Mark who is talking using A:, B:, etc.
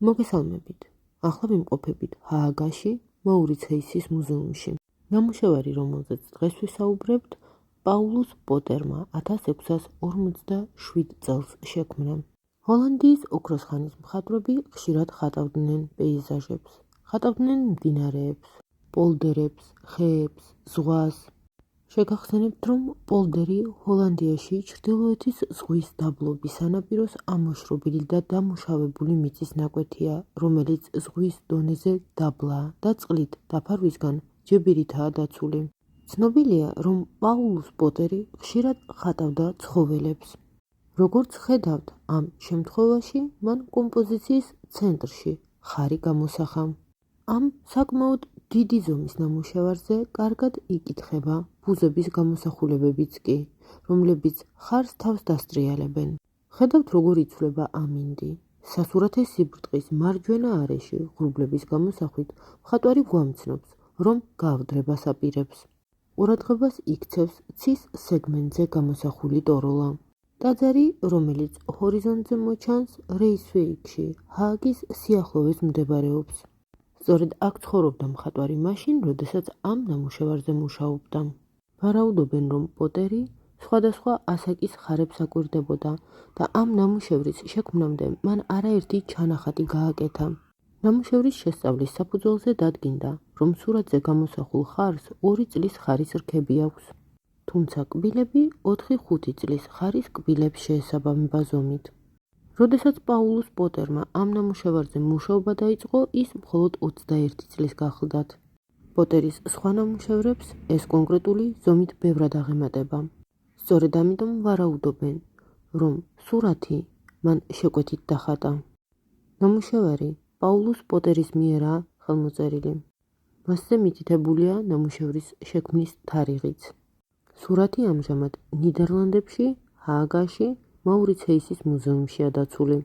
A: მოგესალმებით. ახლა ვიმყოფებით ჰააგაში, მაურიცეისის მუზეუმში. ნამუშევარი, რომელზეც დღეს ვისაუბრებთ, პაულუს პოტერმა 1647 წელს შექმნა. ჰოლანდიის ოქროს ხანის მხატვრები ხშირად ხატავდნენ პეიზაჟებს. ხატავდნენ მდინარეებს, პოლდერებს, ხეებს, ზღვას. შეგახსენებთ, რომ პოლდერი ჰოლანდიაში ჩრდილოეთის ზღვის დაბლობის სანაპიროს ამოშრობილი და დამუშავებული მიწის ნაკვეთია, რომელიც ზღვის დონეზე დაბლაა და წყლით დაფარვისგან ჯებირითაა დაცული. ცნობილია, რომ პაულუს პოტერი ხშირად ხატავდა ცხოველებს. როგორც ხედავთ, ამ შემთხვევაში მან კომპოზიციის ცენტრში ხარი გამოსახა. ამ საკმაოდ დიდი ზომის ნამუშევარზე კარგად იკითხება ბუზების გამოსახულებებიც კი, რომლებიც ხარს თავს დასტრიალებენ. ხედავთ, როგორ იცვლება ამინდი. სასურათე სიბრტყის მარჯვენა არეში ღრუბლების გამოსახვით მხატვარი გვამცნობს, რომ გაავდრებას აპირებს. ყურადღებას იქცევს ცის სეგმენტზე გამოსახული ტოროლა. ტაძარი, რომელიც ჰორიზონტზე მოჩანს, რეისვეიკში, ჰააგის სიახლოვეს მდებარეობს. სწორედ აქ ცხოვრობდა მხატვარი მაშინ, როდესაც ამ ნამუშევარზე მუშაობდა. ვარაუდობენ, რომ პოტერი სხვადასხვა ასაკის ხარებს აკვირდებოდა და ამ ნამუშევრის შექმნამდე მან არაერთი ჩანახატი გააკეთა. ნამუშევრის შესწავლის საფუძველზე დადგინდა, რომ სურათზე გამოსახულ ხარს 2 წლის ხარის რქები აქვს. თუმცა კბილები 4-5 წლის ხარის კბილებს შეესაბამება ზომით. როდესაც პაულუს პოტერმა ამ ნამუშევარზე მუშაობა დაიწყო, ის მხოლოდ 21 წლის გახლდათ. პოტერის სხვა ნამუშევრებს ეს კონკრეტული ზომით ბევრად აღემატება. სწორედ ამიტომ ვარაუდობენ, რომ სურათი მან შეკვეთით დახატა. ნამუშევარი პაულუს პოტერის მიერაა ხელმოწერილი. მასზე მითითებულია ნამუშევრის შექმნის თარიღიც. სურათი ამჟამად ნიდერლანდებში, ჰააგაში, მაურიცეისის მუზეუმშია დაცული.